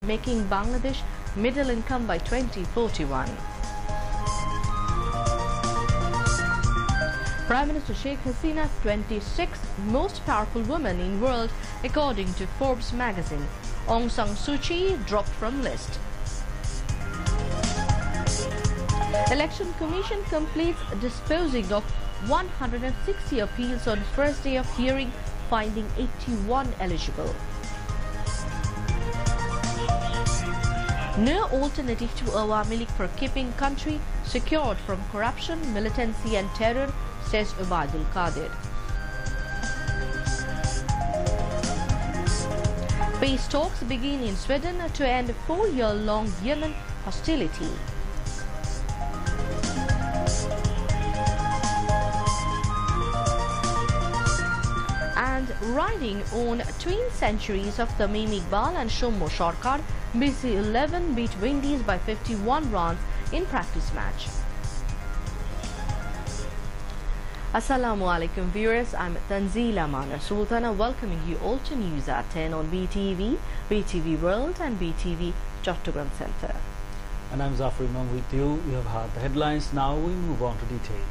making Bangladesh middle income by 2041. Prime Minister Sheikh Hasina, 26th most powerful woman in world according to Forbes magazine. Aung San Suu Kyi dropped from list. Election Commission completes disposing of 160 appeals on first day of hearing, finding 81 eligible. No alternative to Awami League for keeping country secured from corruption, militancy and terror, says Ubaidul Qadir. Peace talks begin in Sweden to end 4-year-long Yemen hostility. And riding on twin centuries of Tamim Iqbal and Shumo Sarkar, BC 11 beat Windies by 51 runs in practice match. Assalamu alaikum viewers, I'm Tanzila Mana Sultana welcoming you all to News at 10 on BTV, BTV World and BTV Chattogram Center. And I'm Zafar Imam with you. You have heard the headlines, now we move on to detail.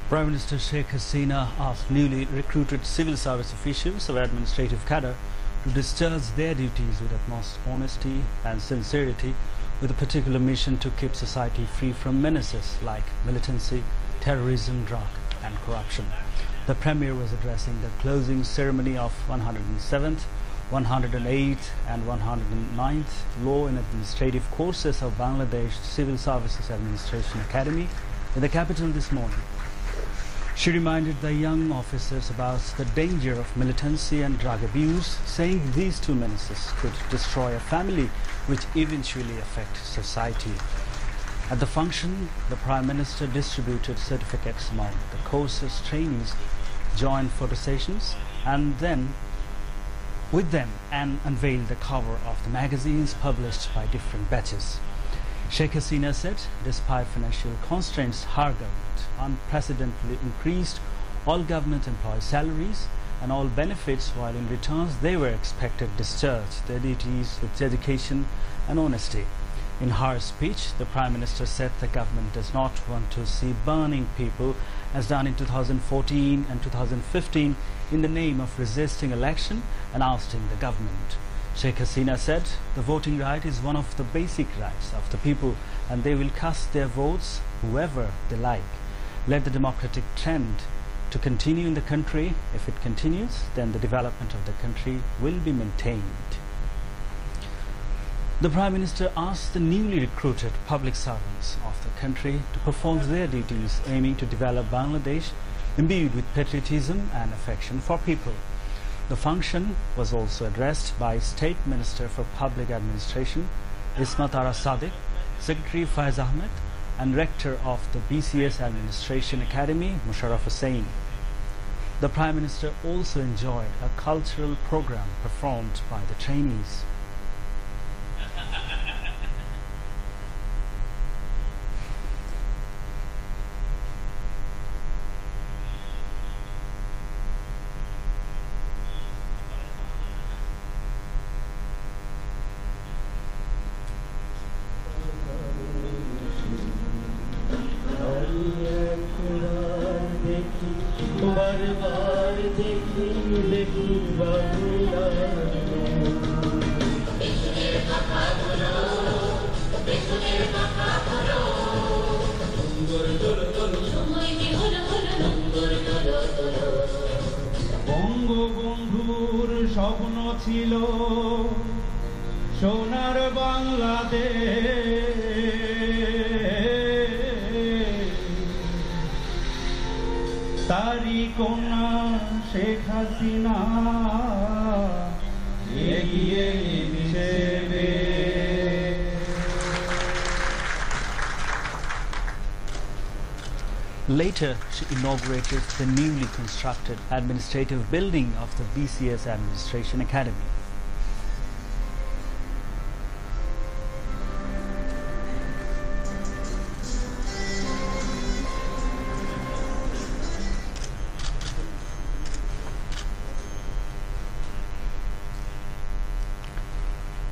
Prime Minister Sheikh Hasina asked newly recruited civil service officials of administrative cadre to discharge their duties with utmost honesty and sincerity, with a particular mission to keep society free from menaces like militancy, terrorism, drug and corruption. The Premier was addressing the closing ceremony of 107th, 108th and 109th Law and Administrative courses of Bangladesh Civil Services Administration Academy in the capital this morning. She reminded the young officers about the danger of militancy and drug abuse, saying these two menaces could destroy a family, which eventually affect society. At the function, the Prime Minister distributed certificates among the courses trainees, joined photo sessions, and then with them and unveiled the cover of the magazines published by different batches. Sheikh Hasina said, despite financial constraints, her government unprecedentedly increased all government employees' salaries and all benefits, while in returns they were expected to discharge their duties with dedication and honesty. In her speech, the Prime Minister said the government does not want to see burning people as done in 2014 and 2015 in the name of resisting election and ousting the government. Sheikh Hasina said the voting right is one of the basic rights of the people and they will cast their votes whoever they like. Let the democratic trend to continue in the country. If it continues, then the development of the country will be maintained. The Prime Minister asked the newly recruited public servants of the country to perform their duties, aiming to develop Bangladesh imbued with patriotism and affection for people. The function was also addressed by State Minister for Public Administration Ismat Ara Sadiq, Secretary Faiz Ahmed and Rector of the BCS Administration Academy Musharraf Hussain. The Prime Minister also enjoyed a cultural program performed by the trainees. বঙ্গবন্ধুর স্বপ্ন ছিল সোনার বাংলাদেশ, তারি কন্যা শেখ হাসিনা এগিয়ে দিবে। Later, she inaugurated the newly constructed administrative building of the BCS Administration Academy.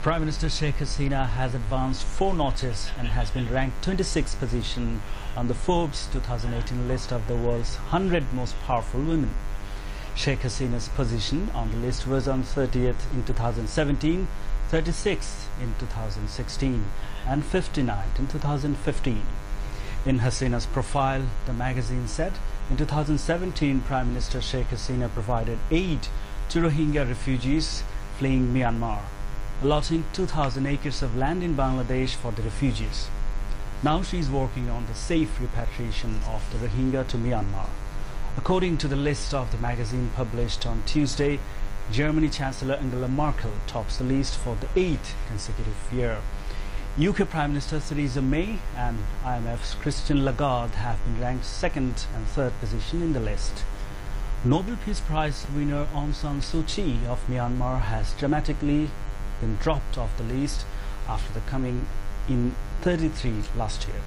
Prime Minister Sheikh Hasina has advanced 4 notches and has been ranked 26th position on the Forbes 2018 list of the world's 100 most powerful women. Sheikh Hasina's position on the list was on 30th in 2017, 36th in 2016 and 59th in 2015. In Hasina's profile, the magazine said in 2017 Prime Minister Sheikh Hasina provided aid to Rohingya refugees fleeing Myanmar, allotting 2,000 acres of land in Bangladesh for the refugees. Now she is working on the safe repatriation of the Rohingya to Myanmar. According to the list of the magazine published on Tuesday, Germany Chancellor Angela Merkel tops the list for the 8th consecutive year. UK Prime Minister Theresa May and IMF's Christine Lagarde have been ranked 2nd and 3rd position in the list. Nobel Peace Prize winner Aung San Suu Kyi of Myanmar has dramatically been dropped off the list after the coming in 33 last year.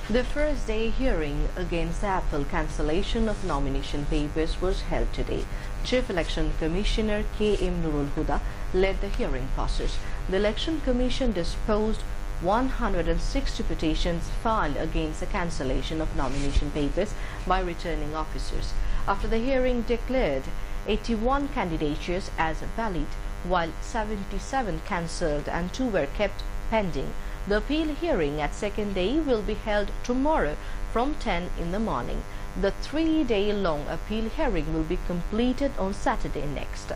The first day hearing against the Apple cancellation of nomination papers was held today. Chief Election Commissioner K.M. Nurul Huda led the hearing process. The Election Commission disposed 160 petitions filed against the cancellation of nomination papers by returning officers. After the hearing declared 81 candidatures as valid, while 77 cancelled and 2 were kept pending. The appeal hearing at second day will be held tomorrow from 10 in the morning. The 3-day-long appeal hearing will be completed on Saturday next.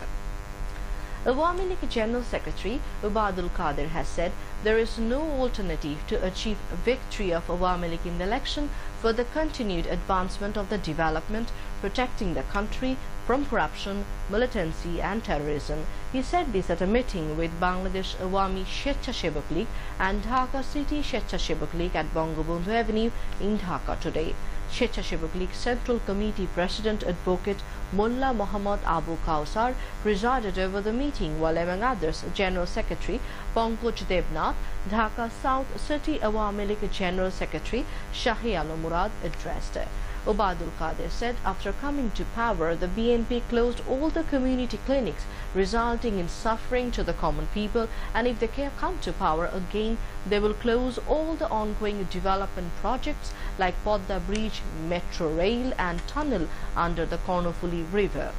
Awami League General Secretary Ubadul Qadir has said there is no alternative to achieve victory of Awami League in the election for the continued advancement of the development, protecting the country from corruption, militancy and terrorism. He said this at a meeting with Bangladesh Awami Swechhasebok League and Dhaka City Swechhasebok League at Bangabandhu Avenue in Dhaka today. Swechhasebok League Central Committee President Advocate Mullah Muhammad Abu Kausar presided over the meeting, while among others General Secretary Pankaj Debnath, Dhaka South City Awami League General Secretary Shahi Alam Murad addressed. Ubadul Qadir said after coming to power, the BNP closed all the community clinics, resulting in suffering to the common people, and if they come to power again, they will close all the ongoing development projects like Podda Bridge, Metro Rail and tunnel under the Kornofuli River.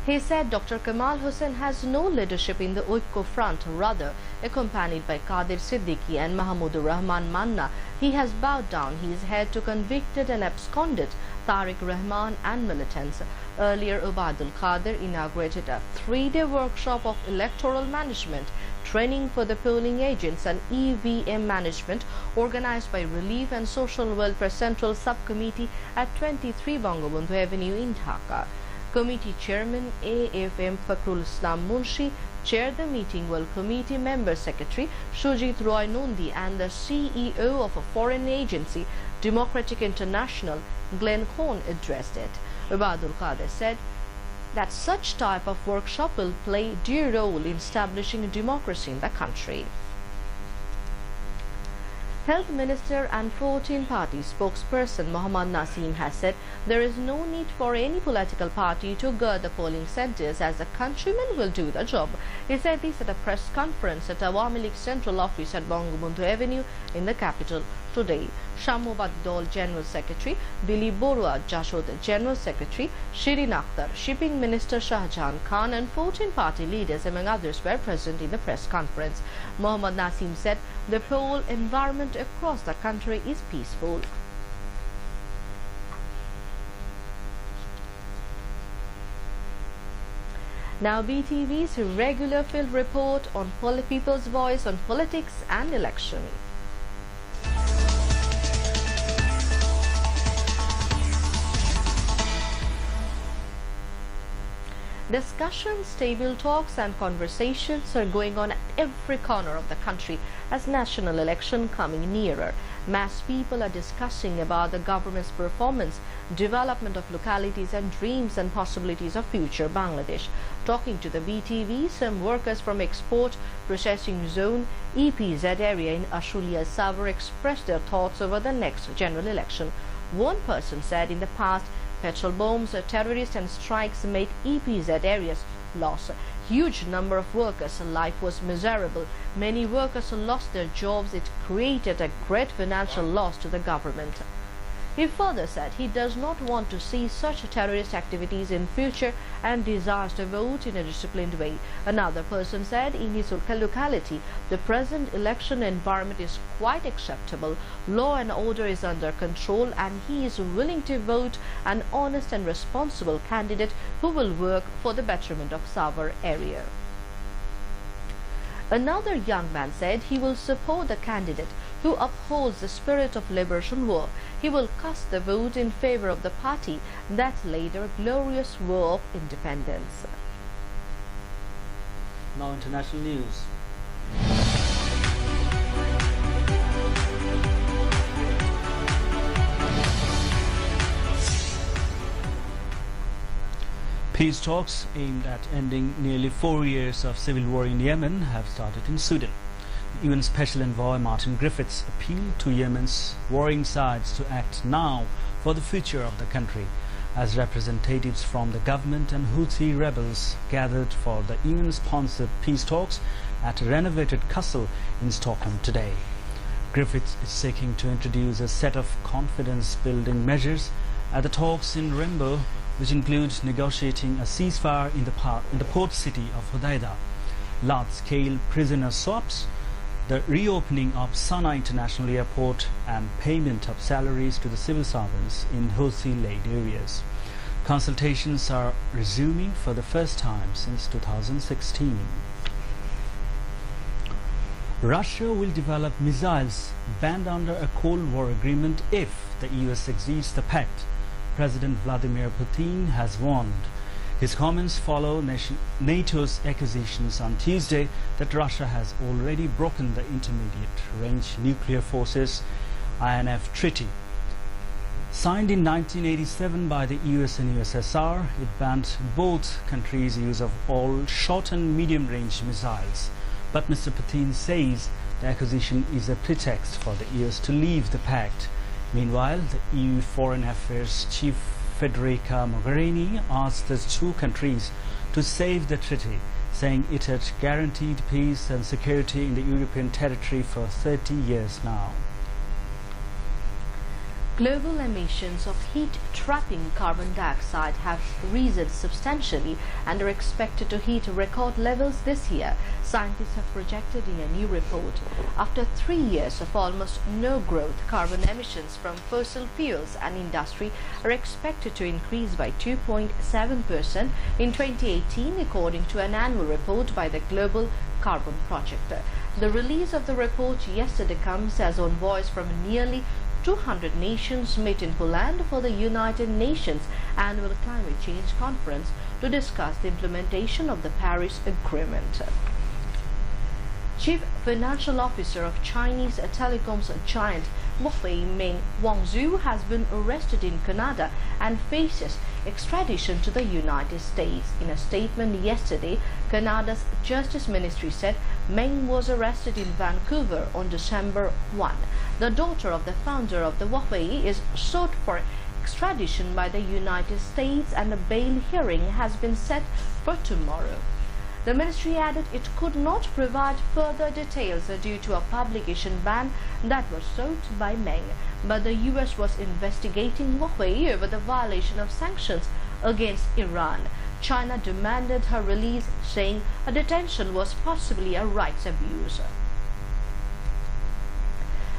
He said Dr. Kamal Hussain has no leadership in the Oikko Front, rather accompanied by Qadir Siddiqui and Mahmudur Rahman Manna. He has bowed down his head to convicted and absconded Tariq Rahman and militants. Earlier, Ubadul Qadir inaugurated a 3-day workshop of electoral management, training for the polling agents and EVM management organized by Relief and Social Welfare Central Subcommittee at 23 Bangabandhu Avenue in Dhaka. Committee Chairman AFM Fakhrul Islam Munshi chaired the meeting, while Committee Member Secretary Shujit Roy Nondi and the CEO of a foreign agency, Democratic International, Glenn Cohn, addressed it. Ubadul Qadir said that such type of workshop will play a due role in establishing democracy in the country. Health Minister and 14-party spokesperson Mohammad Naseem has said there is no need for any political party to guard the polling centres, as the countrymen will do the job. He said this at a press conference at Awami League Central Office at Bangabandhu Avenue in the capital today. Shamobad Dol General Secretary, Dilip Borua Jashod General Secretary, Shirin Akhtar, Shipping Minister Shahjahan Khan and 14-party leaders among others were present in the press conference. Mohammad Naseem said the poll environment across the country is peaceful. Now BTV's regular field report on People's Voice on politics and election. Discussions, table talks and conversations are going on at every corner of the country as national election coming nearer. Mass people are discussing about the government's performance, development of localities and dreams and possibilities of future Bangladesh. Talking to the BTV, some workers from Export Processing Zone EPZ area in Ashulia Savar expressed their thoughts over the next general election. One person said in the past, petrol bombs, terrorists and strikes made EPZ areas loss. Huge number of workers' life was miserable. Many workers lost their jobs. It created a great financial loss to the government. He further said he does not want to see such terrorist activities in future and desires to vote in a disciplined way. Another person said in his locality, the present election environment is quite acceptable. Law and order is under control and he is willing to vote an honest and responsible candidate who will work for the betterment of Savar area. Another young man said he will support the candidate who upholds the spirit of liberation war. He will cast the vote in favor of the party that laid a glorious war of independence. Now international news. Peace talks aimed at ending nearly 4 years of civil war in Yemen have started in Sudan. The UN Special Envoy Martin Griffiths appealed to Yemen's warring sides to act now for the future of the country, as representatives from the government and Houthi rebels gathered for the UN-sponsored peace talks at a renovated castle in Stockholm today. Griffiths is seeking to introduce a set of confidence-building measures at the talks in Rainbow, which include negotiating a ceasefire in the port city of Hodeidah, large-scale prisoner swaps, the reopening of Sana'a International Airport and payment of salaries to the civil servants in Houthi-led areas. Consultations are resuming for the first time since 2016. Russia will develop missiles banned under a Cold War agreement if the US exceeds the pact, President Vladimir Putin has warned. His comments follow NATO's accusations on Tuesday that Russia has already broken the Intermediate-Range Nuclear Forces INF Treaty. Signed in 1987 by the US and USSR, it banned both countries' use of all short and medium-range missiles. But Mr. Putin says the accusation is a pretext for the US to leave the pact. Meanwhile, the EU Foreign Affairs Chief Federica Mogherini asked the two countries to save the treaty, saying it had guaranteed peace and security in the European territory for 30 years now. Global emissions of heat-trapping carbon dioxide have risen substantially and are expected to hit record levels this year, scientists have projected in a new report. After 3 years of almost no growth, carbon emissions from fossil fuels and industry are expected to increase by 2.7% in 2018, according to an annual report by the Global Carbon Project. The release of the report yesterday comes as envoys from nearly 200 nations meet in Poland for the United Nations Annual Climate Change Conference to discuss the implementation of the Paris Agreement. Chief Financial Officer of Chinese telecoms giant Huawei Meng Wanzhou has been arrested in Canada and faces extradition to the United States. In a statement yesterday, Canada's Justice Ministry said Meng was arrested in Vancouver on December 1. The daughter of the founder of the Huawei is sought for extradition by the United States and a bail hearing has been set for tomorrow. The ministry added it could not provide further details due to a publication ban that was sought by Meng, but the US was investigating Huawei over the violation of sanctions against Iran. China demanded her release, saying a detention was possibly a rights abuse.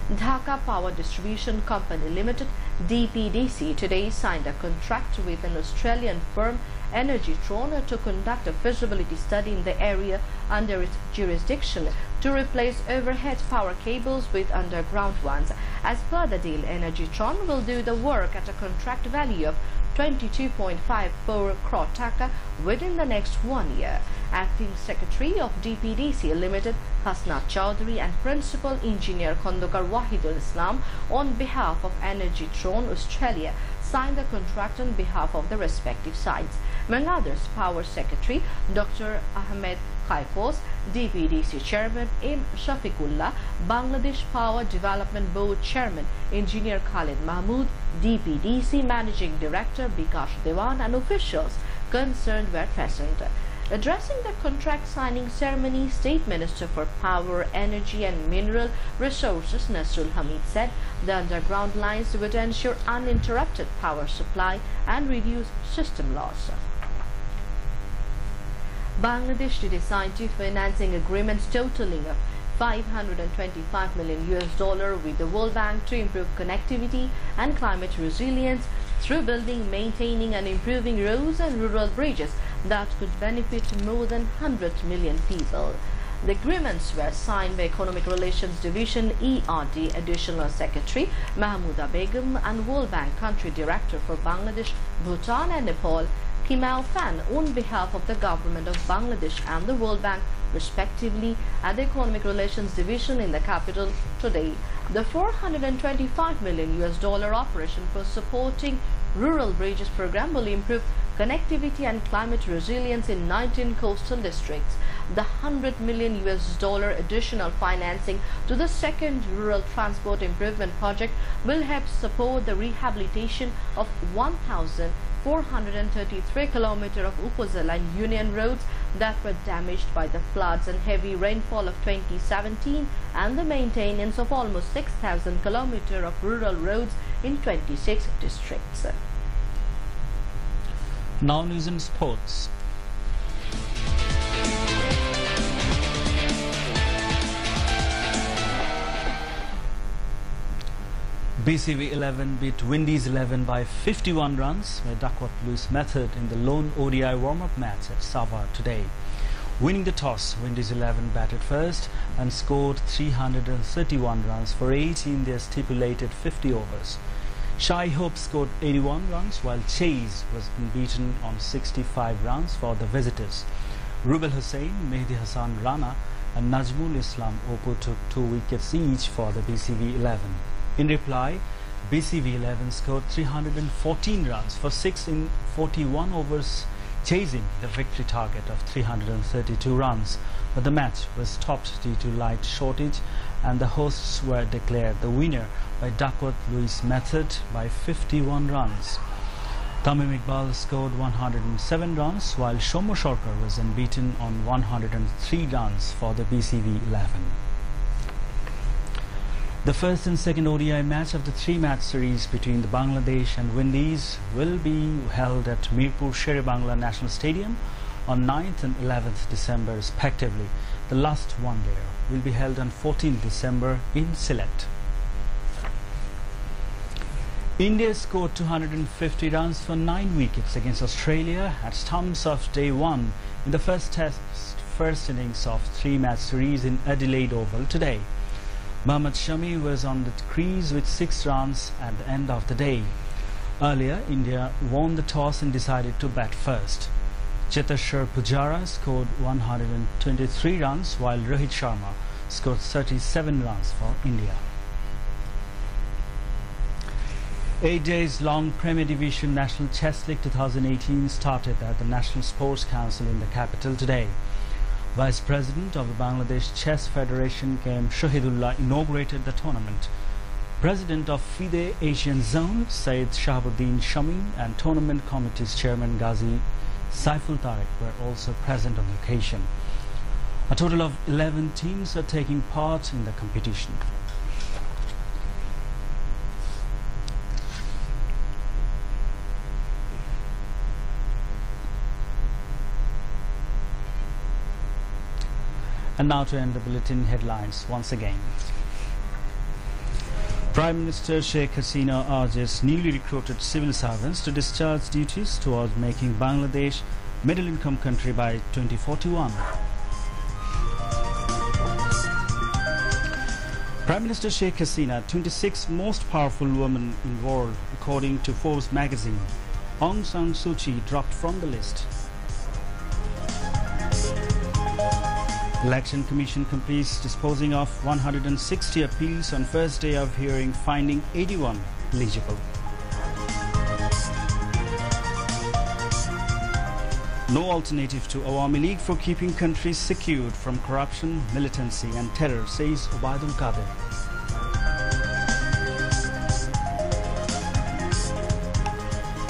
Dhaka Power Distribution Company Limited (DPDC) today signed a contract with an Australian firm Energytron to conduct a feasibility study in the area under its jurisdiction to replace overhead power cables with underground ones. As per the deal, Energytron will do the work at a contract value of 22.54 crore taka within the next 1 year. Acting Secretary of DPDC Limited Hasna Chowdhury and Principal Engineer Khondokar Wahidul Islam on behalf of Energy Tron Australia signed the contract on behalf of the respective sites. Among others, Power Secretary Dr. Ahmed Kaikos, DPDC Chairman M. Shafiqullah, Bangladesh Power Development Board Chairman Engineer Khalid Mahmood, DPDC Managing Director Bikash Dewan and officials concerned were present. Addressing the contract signing ceremony, State Minister for Power, Energy and Mineral Resources Nasrul Hamid said the underground lines would ensure uninterrupted power supply and reduce system loss. Bangladesh did sign two financing agreements totaling of $525 million with the World Bank to improve connectivity and climate resilience through building, maintaining and improving roads and rural bridges that could benefit more than 100 million people. The agreements were signed by Economic Relations Division ERD Additional Secretary Mahmouda Begum and World Bank Country Director for Bangladesh, Bhutan and Nepal, Kimau Fan, on behalf of the Government of Bangladesh and the World Bank, respectively, at the Economic Relations Division in the capital today. The $425 million operation for supporting rural bridges program will improve connectivity and climate resilience in 19 coastal districts. The $100 million additional financing to the second rural transport improvement project will help support the rehabilitation of 1,433 kilometers of Upazila and Union roads that were damaged by the floods and heavy rainfall of 2017 and the maintenance of almost 6,000 kilometers of rural roads in 26 districts. Now news and sports. BCV 11 beat Windies 11 by 51 runs by Duckworth-Lewis method in the lone ODI warm-up match at Sabah today. Winning the toss, Windies 11 batted first and scored 331 runs for 8 in their stipulated 50 overs. Shai Hope scored 81 runs while Chase was unbeaten on 65 runs for the visitors. Rubel Hussain, Mehdi Hassan Rana and Najmul Islam Opo took 2 wickets each for the BCV 11. In reply, BCV 11 scored 314 runs for 6 in 41 overs, chasing the victory target of 332 runs. But the match was stopped due to light shortage and the hosts were declared the winner by Duckworth-Lewis method by 51 runs. Tamim Iqbal scored 107 runs while Shomo Sarkar was unbeaten on 103 runs for the BCV 11. The first and second ODI match of the 3-match series between the Bangladesh and Windies will be held at Mirpur Sher-e-Bangla National Stadium on 9th and 11th December respectively. The last one there will be held on 14th December in Sylhet. India scored 250 runs for 9 wickets against Australia at stumps of day 1 in the first innings of 3-match series in Adelaide Oval today. Mohammad Shami was on the crease with 6 runs at the end of the day. Earlier, India won the toss and decided to bat first. Cheteshwar Pujara scored 123 runs while Rohit Sharma scored 37 runs for India. 8 days long Premier Division National Chess League 2018 started at the National Sports Council in the capital today. Vice President of the Bangladesh Chess Federation K.M. Shahidullah inaugurated the tournament. President of FIDE Asian Zone Syed Shahabuddin Shami and Tournament Committee's Chairman Ghazi Saiful Tariq were also present on the occasion. A total of 11 teams are taking part in the competition. And now to end the bulletin headlines once again. Prime Minister Sheikh Hasina urges newly recruited civil servants to discharge duties towards making Bangladesh middle-income country by 2041. Prime Minister Sheikh Hasina, 26th most powerful woman in the world according to Forbes magazine. Aung San Suu Kyi dropped from the list. Election Commission completes disposing of 160 appeals on first day of hearing, finding 81 eligible. No alternative to Awami League for keeping countries secured from corruption, militancy and terror, says Obaidul Qadir.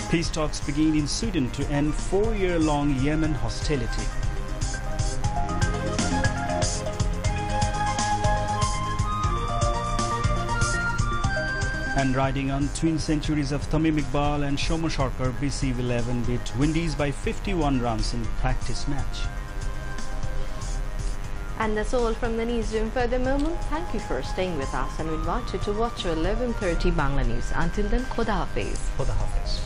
Peace talks begin in Sweden to end 4-year-long Yemen hostility. And riding on twin centuries of Tamim Iqbal and Shomo Sharkar, BC 11 beat Windies by 51 runs in practice match. And that's all from the newsroom for the moment. Thank you for staying with us, and we invite you to watch your 11:30 Bangla News. Until then, Khuda Hafiz. Khuda Hafiz.